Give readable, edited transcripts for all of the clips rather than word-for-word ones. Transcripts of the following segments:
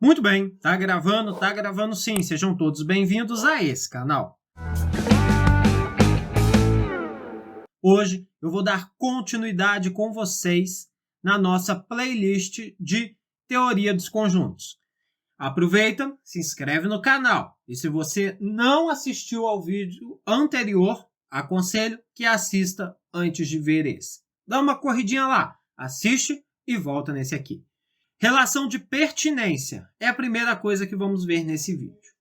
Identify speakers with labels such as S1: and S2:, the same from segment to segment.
S1: Muito bem, tá gravando sim. Sejam todos bem-vindos a esse canal. Hoje eu vou dar continuidade com vocês na nossa playlist de Teoria dos Conjuntos. Aproveita, se inscreve no canal. E se você não assistiu ao vídeo anterior, aconselho que assista antes de ver esse. Dá uma corridinha lá, assiste e volta nesse aqui. Relação de pertinência é a primeira coisa que vamos ver nesse vídeo.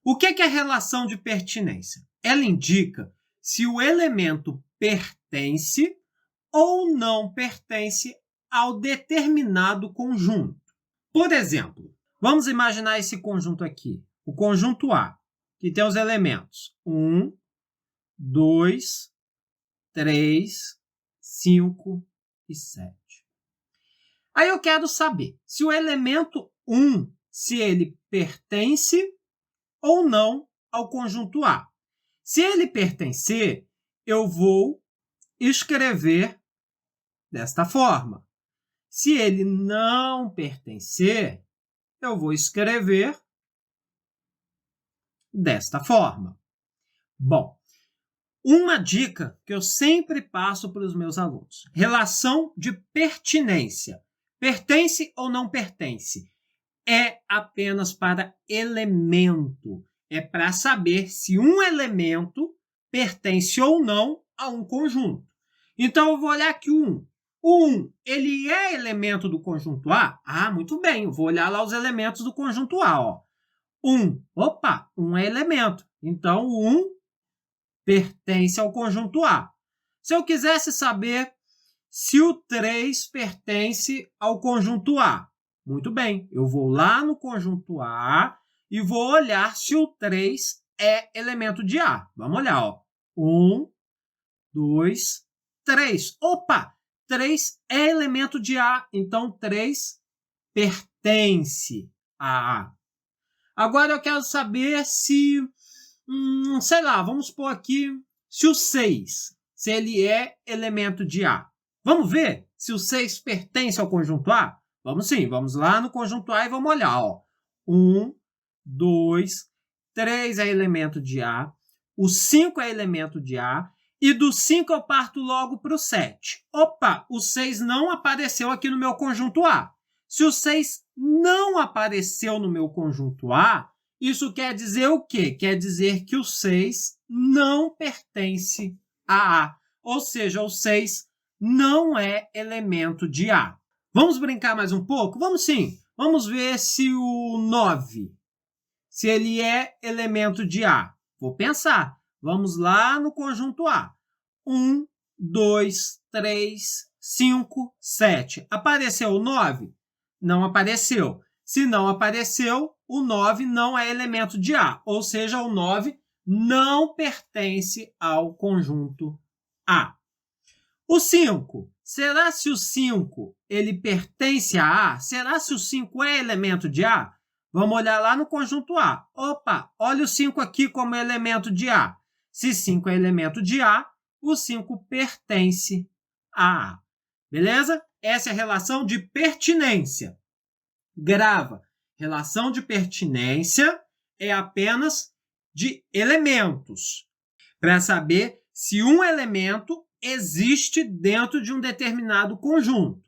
S1: O que é relação de pertinência? Ela indica se o elemento pertence ou não pertence ao determinado conjunto. Por exemplo, vamos imaginar esse conjunto aqui, o conjunto A, que tem os elementos 1, 2, 3, 5 e 7. Aí eu quero saber se o elemento 1, se ele pertence ou não ao conjunto A. Se ele pertencer, eu vou escrever desta forma. Se ele não pertencer, eu vou escrever desta forma. Bom, uma dica que eu sempre passo para os meus alunos. Relação de pertinência. Pertence ou não pertence? É apenas para elemento. É para saber se um elemento pertence ou não a um conjunto. Então, eu vou olhar aqui o 1. O 1, ele é elemento do conjunto A? Ah, muito bem. Eu vou olhar lá os elementos do conjunto A. Ó. 1. Opa, 1 é elemento. Então, o 1 pertence ao conjunto A. Se eu quisesse saber se o 3 pertence ao conjunto A, muito bem, eu vou lá no conjunto A e vou olhar se o 3 é elemento de A. Vamos olhar, ó. 1, 2, 3. Opa, 3 é elemento de A, então 3 pertence a A. Agora eu quero saber se, sei lá, vamos pôr aqui, se o 6, se ele é elemento de A. Vamos ver se o 6 pertence ao conjunto A? Vamos sim, vamos lá no conjunto A e vamos olhar. Ó. 1, 2, 3 é elemento de A, o 5 é elemento de A, e do 5 eu parto logo para o 7. Opa, o 6 não apareceu aqui no meu conjunto A. Se o 6 não apareceu no meu conjunto A, isso quer dizer o quê? Quer dizer que o 6 não pertence a A. Ou seja, o 6 não é elemento de A. Vamos brincar mais um pouco? Vamos sim. Vamos ver se o 9, se ele é elemento de A. Vou pensar. Vamos lá no conjunto A. 1, 2, 3, 5, 7. Apareceu o 9? Não apareceu. Se não apareceu, o 9 não é elemento de A. Ou seja, o 9 não pertence ao conjunto A. O 5, será se o 5 ele pertence a A? Será se o 5 é elemento de A? Vamos olhar lá no conjunto A. Opa, olha o 5 aqui como elemento de A. Se 5 é elemento de A, o 5 pertence a A. Beleza? Essa é a relação de pertinência. Grava. Relação de pertinência é apenas de elementos. Para saber se um elemento existe dentro de um determinado conjunto.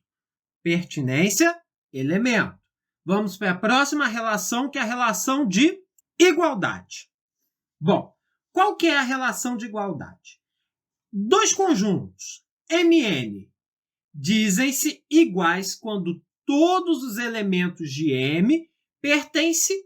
S1: Pertinência, elemento. Vamos para a próxima relação, que é a relação de igualdade. Bom, qual que é a relação de igualdade? Dois conjuntos, MN, dizem-se iguais quando todos os elementos de M pertencem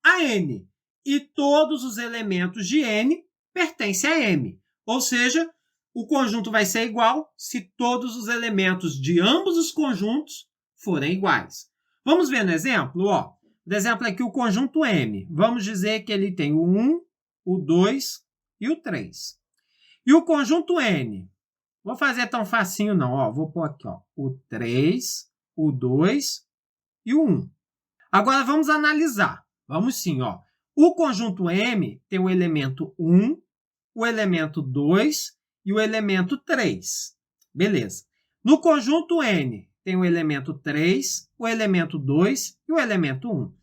S1: a N e todos os elementos de N pertencem a M. Ou seja, o conjunto vai ser igual se todos os elementos de ambos os conjuntos forem iguais. Vamos ver no exemplo? Ó, o exemplo aqui, o conjunto M. Vamos dizer que ele tem o 1, o 2 e o 3. E o conjunto N? Vou fazer tão facinho não. Ó, vou pôr aqui ó, o 3, o 2 e o 1. Agora vamos analisar. Vamos sim. Ó. O conjunto M tem o elemento 1, o elemento 2 e o elemento 3. Beleza. No conjunto N, tem o elemento 3, o elemento 2 e o elemento 1.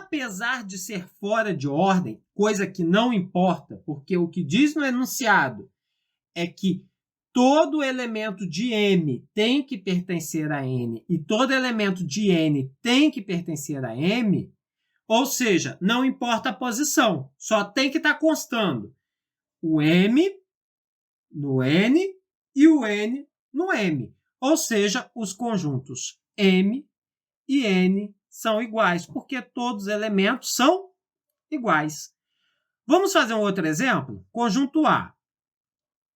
S1: apesar de ser fora de ordem, coisa que não importa, porque o que diz no enunciado é que todo elemento de M tem que pertencer a N e todo elemento de N tem que pertencer a M, ou seja, não importa a posição, só tem que estar constando o M no N e o N no M. Ou seja, os conjuntos M e N são iguais, porque todos os elementos são iguais. Vamos fazer um outro exemplo? Conjunto A,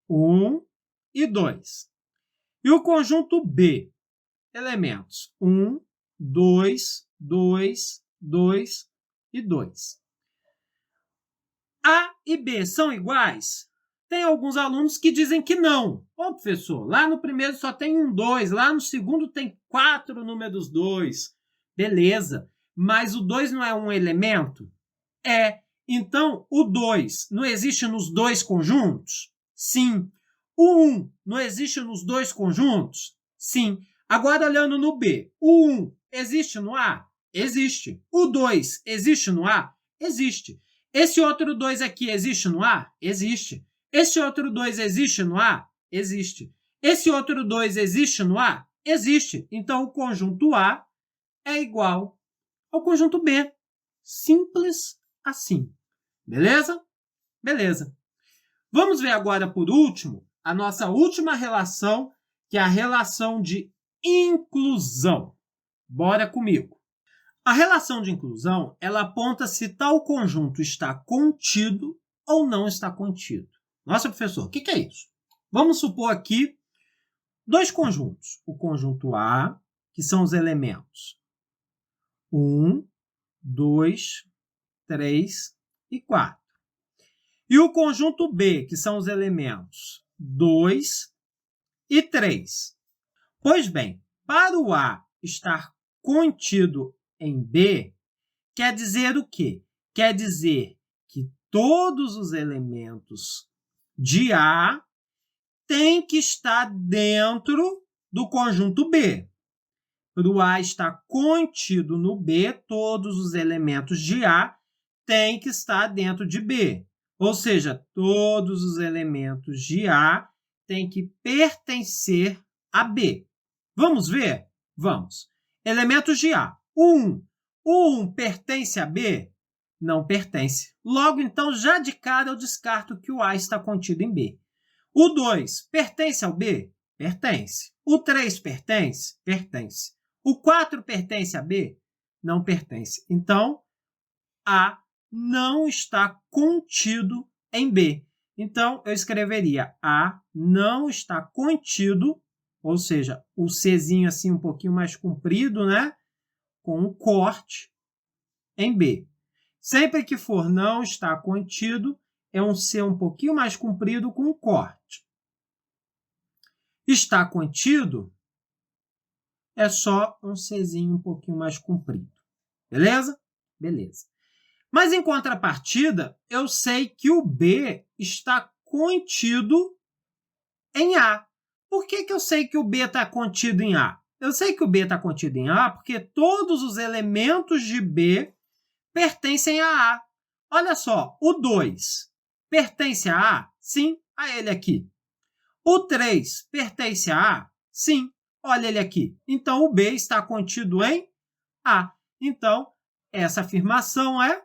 S1: 1 e 2. E o conjunto B, elementos 1, 2, 2, 2 e 2. A e B são iguais? Tem alguns alunos que dizem que não. Ô, professor, lá no primeiro só tem um 2, lá no segundo tem 4 números 2. Beleza, mas o 2 não é um elemento? É. Então, o 2 não existe nos dois conjuntos? Sim. O 1 não existe nos dois conjuntos? Sim. Agora, olhando no B, o 1 existe no A? Existe. O 2 existe no A? Existe. Esse outro 2 aqui existe no A? Existe. Esse outro 2 existe no A? Existe. Esse outro 2 existe no A? Existe. Então, o conjunto A é igual ao conjunto B. Simples assim. Beleza? Beleza. Vamos ver agora, por último, a nossa última relação, que é a relação de inclusão. Bora comigo. A relação de inclusão, ela aponta se tal conjunto está contido ou não está contido. Nossa, professor, o que é isso? Vamos supor aqui dois conjuntos. O conjunto A, que são os elementos 1, 2, 3 e 4. E o conjunto B, que são os elementos 2 e 3. Pois bem, para o A estar contido em B, quer dizer o quê? Quer dizer que todos os elementos de A têm que estar dentro do conjunto B. Para o A estar contido no B, todos os elementos de A têm que estar dentro de B. Ou seja, todos os elementos de A têm que pertencer a B. Vamos ver? Vamos. Elementos de A. O 1. O 1 pertence a B? Não pertence. Logo, então, já de cara eu descarto que o A está contido em B. O 2 pertence ao B? Pertence. O 3 pertence? Pertence. O 4 pertence a B? Não pertence. Então, A não está contido em B. Então, eu escreveria A não está contido, ou seja, o Czinho assim um pouquinho mais comprido, né? Com um corte em B. Sempre que for não está contido, é um C um pouquinho mais comprido com um corte. Está contido é só um Czinho um pouquinho mais comprido. Beleza? Beleza. Mas, em contrapartida, eu sei que o B está contido em A. Por que eu sei que o B está contido em A? Eu sei que o B está contido em A porque todos os elementos de B pertencem a A. Olha só, o 2 pertence a A? Sim, a ele aqui. O 3 pertence a A? Sim, olha ele aqui. Então, o B está contido em A. Então, essa afirmação é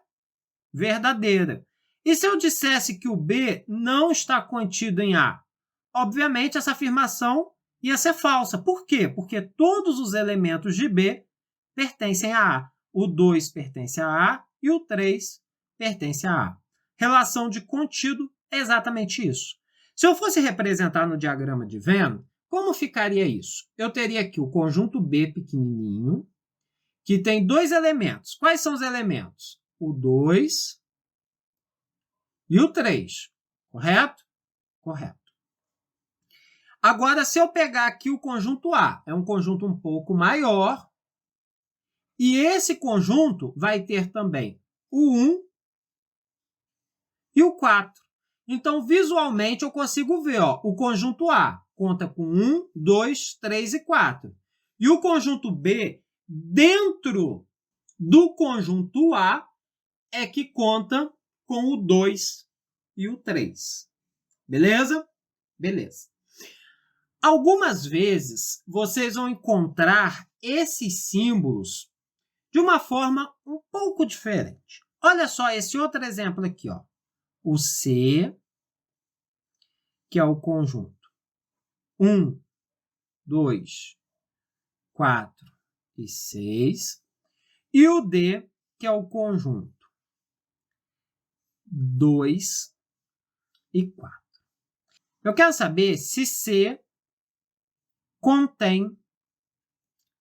S1: verdadeira. E se eu dissesse que o B não está contido em A? Obviamente, essa afirmação ia ser falsa. Por quê? Porque todos os elementos de B pertencem a A. O 2 pertence a A e o 3 pertence a A. Relação de contido é exatamente isso. Se eu fosse representar no diagrama de Venn, como ficaria isso? Eu teria aqui o conjunto B pequenininho, que tem dois elementos. Quais são os elementos? O 2 e o 3. Correto? Correto. Agora, se eu pegar aqui o conjunto A, é um conjunto um pouco maior, e esse conjunto vai ter também o 1 e o 4. Então, visualmente, eu consigo ver, ó, o conjunto A conta com 1, 2, 3 e 4. E o conjunto B, dentro do conjunto A é que conta com o 2 e o 3. Beleza? Beleza. Algumas vezes vocês vão encontrar esses símbolos de uma forma um pouco diferente. Olha só esse outro exemplo aqui, ó. O C, que é o conjunto 1, 2, 4 e 6, e o D, que é o conjunto 2 e 4. Eu quero saber se C contém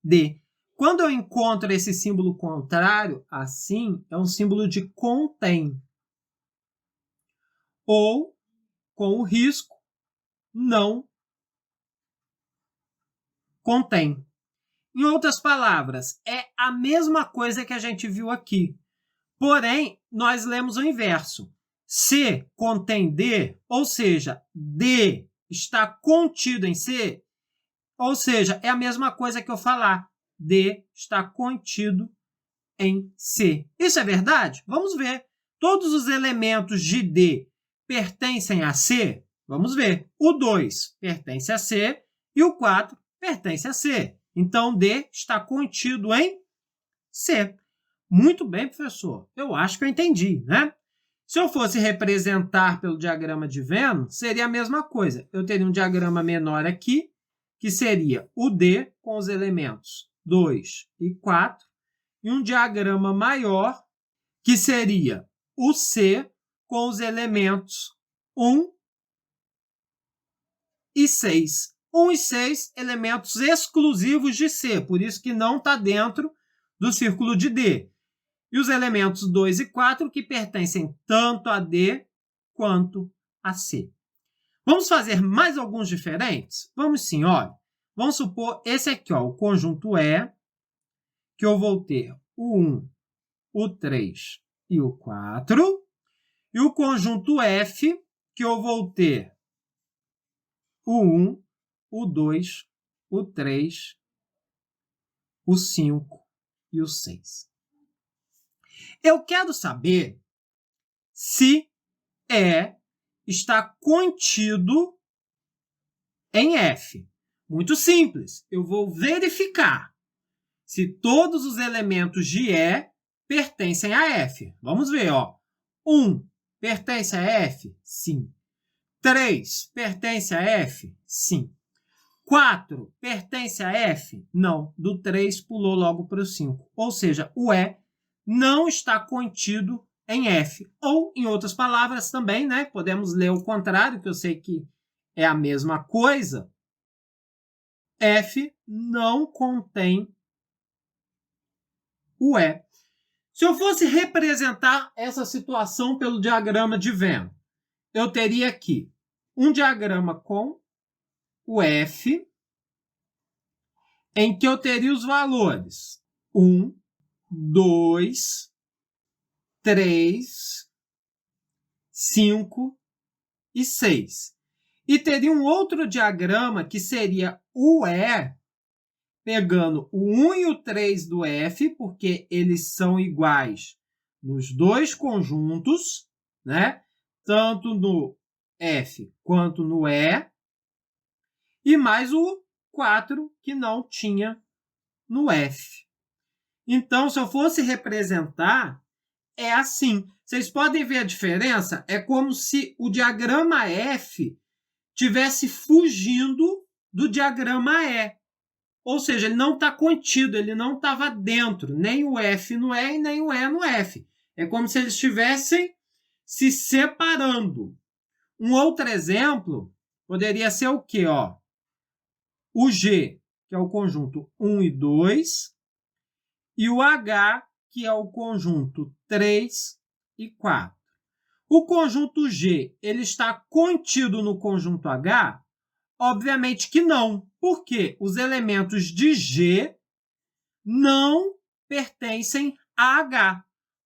S1: D. Quando eu encontro esse símbolo contrário, assim, é um símbolo de contém. Ou, com o risco, não contém. Em outras palavras, é a mesma coisa que a gente viu aqui. Porém, nós lemos o inverso. C contém D, ou seja, D está contido em C, ou seja, é a mesma coisa que eu falar. D está contido em C. Isso é verdade? Vamos ver. Todos os elementos de D pertencem a C? Vamos ver. O 2 pertence a C e o 4 pertence a C. Então, D está contido em C. Muito bem, professor. Eu acho que eu entendi, né? Se eu fosse representar pelo diagrama de Venn, seria a mesma coisa. Eu teria um diagrama menor aqui, que seria o D com os elementos 2 e 4, e um diagrama maior, que seria o C com os elementos 1 e 6. 1 e 6 elementos exclusivos de C, por isso que não está dentro do círculo de D. E os elementos 2 e 4 que pertencem tanto a D quanto a C. Vamos fazer mais alguns diferentes? Vamos sim, olha. Vamos supor esse aqui, ó, o conjunto E, que eu vou ter o 1, o 3 e o 4. E o conjunto F, que eu vou ter o 1, o 2, o 3, o 5 e o 6. Eu quero saber se E está contido em F. Muito simples. Eu vou verificar se todos os elementos de E pertencem a F. Vamos ver, ó. 1 pertence a F? Sim. 3 pertence a F? Sim. 4 pertence a F? Não. Do 3 pulou logo para o 5. Ou seja, o E não está contido em F. Ou, em outras palavras também, né? Podemos ler o contrário, que eu sei que é a mesma coisa. F não contém o E. Se eu fosse representar essa situação pelo diagrama de Venn, eu teria aqui um diagrama com o F, em que eu teria os valores 1, 2, 3, 5 e 6. E teria um outro diagrama que seria o E, pegando o 1 e o 3 do F, porque eles são iguais nos dois conjuntos, né? Tanto no F quanto no E, e mais o 4 que não tinha no F. Então, se eu fosse representar, é assim. Vocês podem ver a diferença? É como se o diagrama F tivesse fugindo do diagrama E. Ou seja, ele não está contido, ele não estava dentro, nem o F no E e nem o E no F. É como se eles estivessem se separando. Um outro exemplo poderia ser o quê? Ó? O G, que é o conjunto 1 e 2, e o H, que é o conjunto 3 e 4. O conjunto G, ele está contido no conjunto H? Obviamente que não, porque os elementos de G não pertencem a H.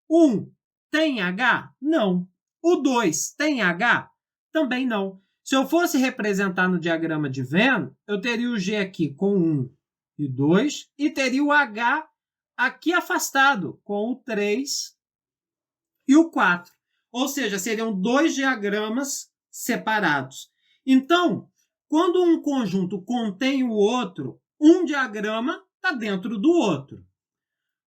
S1: 1 tem H? Não. O 2 tem H? Também não. Se eu fosse representar no diagrama de Venn, eu teria o G aqui com 1 e 2 e teria o H aqui afastado, com o 3 e o 4. Ou seja, seriam dois diagramas separados. Então, quando um conjunto contém o outro, um diagrama está dentro do outro.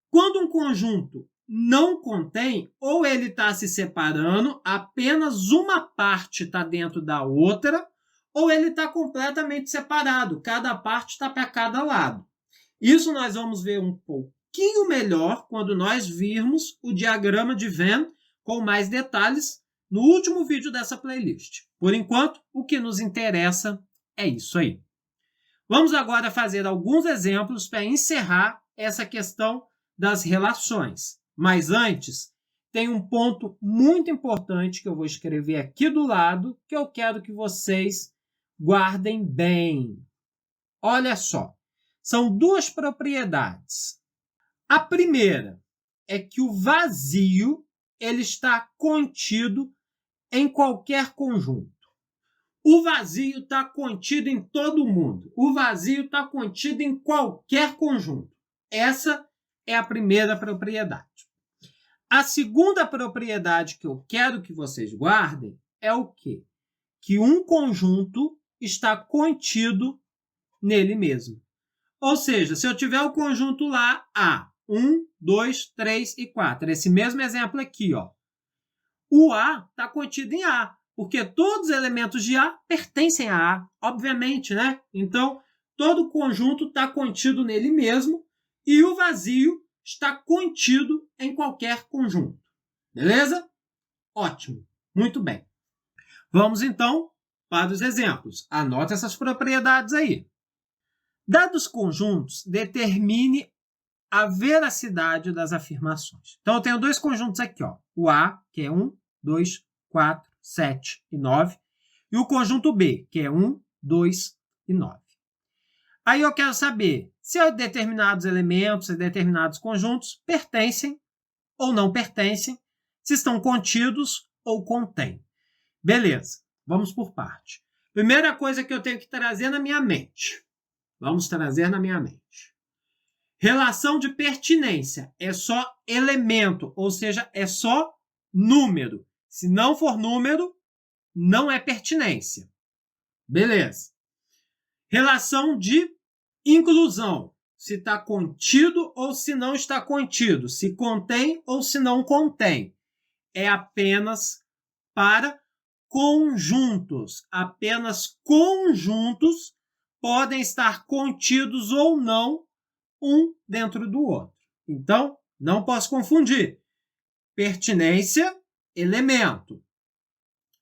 S1: Quando um conjunto não contém, ou ele está se separando, apenas uma parte está dentro da outra, ou ele está completamente separado, cada parte está para cada lado. Isso nós vamos ver um pouquinho melhor quando nós virmos o diagrama de Venn com mais detalhes no último vídeo dessa playlist. Por enquanto, o que nos interessa é isso aí. Vamos agora fazer alguns exemplos para encerrar essa questão das relações. Mas antes, tem um ponto muito importante que eu vou escrever aqui do lado, que eu quero que vocês guardem bem. Olha só, são duas propriedades. A primeira é que o vazio ele está contido em qualquer conjunto. O vazio está contido em todo mundo. O vazio está contido em qualquer conjunto. Essa é a primeira propriedade. A segunda propriedade que eu quero que vocês guardem é o quê? Que um conjunto está contido nele mesmo. Ou seja, se eu tiver o conjunto lá A, 1, 2, 3 e 4, esse mesmo exemplo aqui, ó, o A está contido em A, porque todos os elementos de A pertencem a A, obviamente, né? Então, todo conjunto está contido nele mesmo e o vazio está contido em qualquer conjunto. Beleza? Ótimo. Muito bem. Vamos, então, para os exemplos. Anota essas propriedades aí. Dados conjuntos, determine a veracidade das afirmações. Então, eu tenho dois conjuntos aqui, ó. O A, que é 1, 2, 4, 7 e 9. E o conjunto B, que é 1, 2 e 9. Aí eu quero saber se determinados elementos, se determinados conjuntos pertencem ou não pertencem, se estão contidos ou contêm. Beleza, vamos por parte. Primeira coisa que eu tenho que trazer na minha mente. Vamos trazer na minha mente. Relação de pertinência é só elemento, ou seja, é só número. Se não for número, não é pertinência. Beleza. Relação de inclusão. Se está contido ou se não está contido. Se contém ou se não contém. É apenas para conjuntos. Apenas conjuntos podem estar contidos ou não um dentro do outro. Então, não posso confundir. Pertinência, elemento.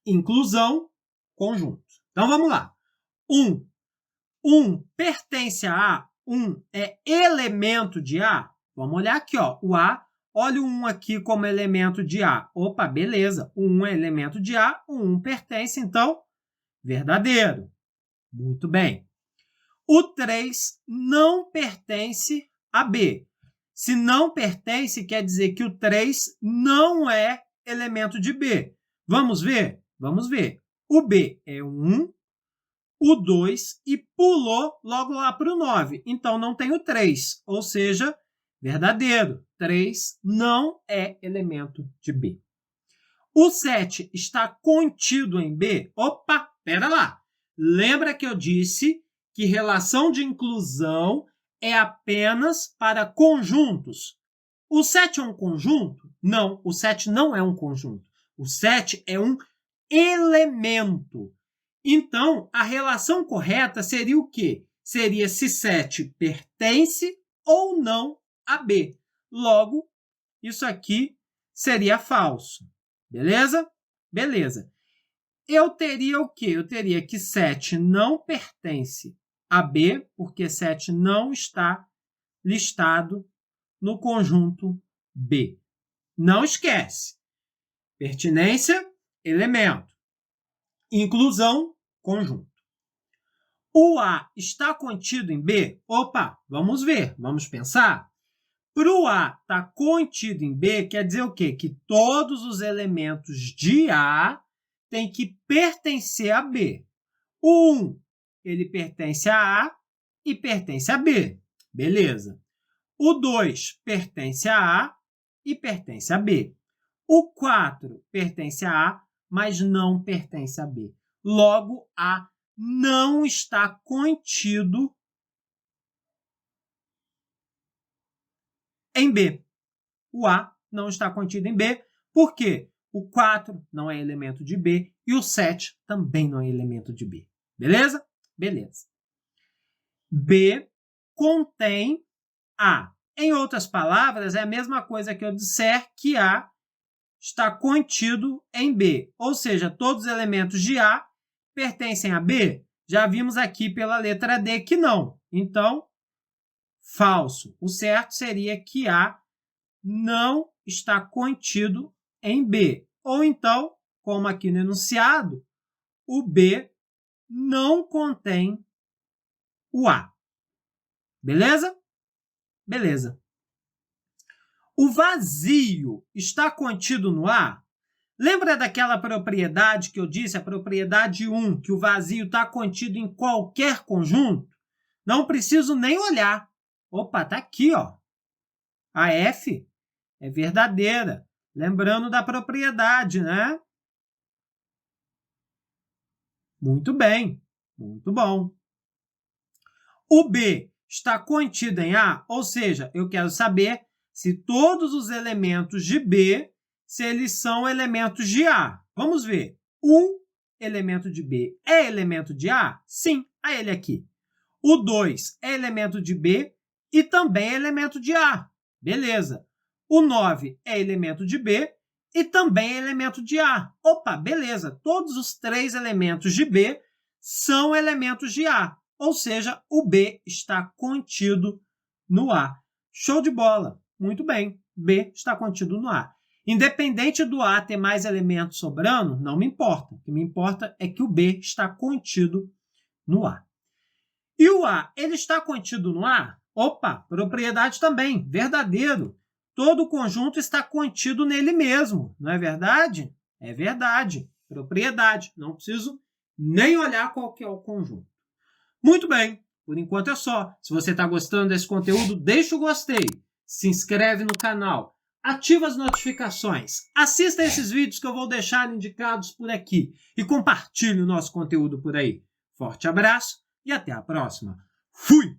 S1: Inclusão, conjunto. Então, vamos lá. 1 pertence a A. 1 é elemento de A. Vamos olhar aqui, ó. O A, olha o 1 aqui como elemento de A. Opa, beleza. O 1 é elemento de A, o 1 pertence, então, verdadeiro. Muito bem. O 3 não pertence a B. Se não pertence, quer dizer que o 3 não é elemento de B. Vamos ver? Vamos ver. O B é 1, o 2 e pulou logo lá para o 9. Então, não tem o 3, ou seja, verdadeiro. 3 não é elemento de B. O 7 está contido em B? Opa, pera lá. Lembra que eu disse que relação de inclusão é apenas para conjuntos. O 7 é um conjunto? Não, o 7 não é um conjunto. O 7 é um elemento. Então, a relação correta seria o quê? Seria se 7 pertence ou não a B. Logo, isso aqui seria falso. Beleza? Beleza. Eu teria o quê? Eu teria que 7 não pertence a B, porque 7 não está listado no conjunto B. Não esquece. Pertinência, elemento. Inclusão, conjunto. O A está contido em B? Opa, vamos ver, vamos pensar. Para o A estar contido em B, quer dizer o quê? Que todos os elementos de A têm que pertencer a B. O 1, ele pertence a A e pertence a B. Beleza. O 2 pertence a A e pertence a B. O 4 pertence a A, mas não pertence a B. Logo, A não está contido em B. O A não está contido em B, porque o 4 não é elemento de B e o 7 também não é elemento de B. Beleza? Beleza. B contém A. Em outras palavras, é a mesma coisa que eu disser que A está contido em B. Ou seja, todos os elementos de A pertencem a B. Já vimos aqui pela letra D que não. Então, falso. O certo seria que A não está contido em B. Ou então, como aqui no enunciado, o B não contém o A. Beleza? Beleza. O vazio está contido no A? Lembra daquela propriedade que eu disse, a propriedade 1, que o vazio está contido em qualquer conjunto? Não preciso nem olhar. Opa, está aqui, ó. A F é verdadeira. Lembrando da propriedade, né? Muito bem, muito bom. O B está contido em A, ou seja, eu quero saber se todos os elementos de B, se eles são elementos de A. Vamos ver. Um elemento de B é elemento de A? Sim, a ele aqui. O 2 é elemento de B e também é elemento de A. Beleza. O 9 é elemento de B e também é elemento de A. Opa, beleza. Todos os 3 elementos de B são elementos de A. Ou seja, o B está contido no A. Show de bola. Muito bem. B está contido no A. Independente do A ter mais elementos sobrando, não me importa. O que me importa é que o B está contido no A. E o A, ele está contido no A? Opa, propriedade também, verdadeiro. Todo o conjunto está contido nele mesmo, não é verdade? É verdade, propriedade. Não preciso nem olhar qual que é o conjunto. Muito bem, por enquanto é só. Se você está gostando desse conteúdo, deixa o gostei, se inscreve no canal, ativa as notificações, assista esses vídeos que eu vou deixar indicados por aqui e compartilhe o nosso conteúdo por aí. Forte abraço e até a próxima. Fui!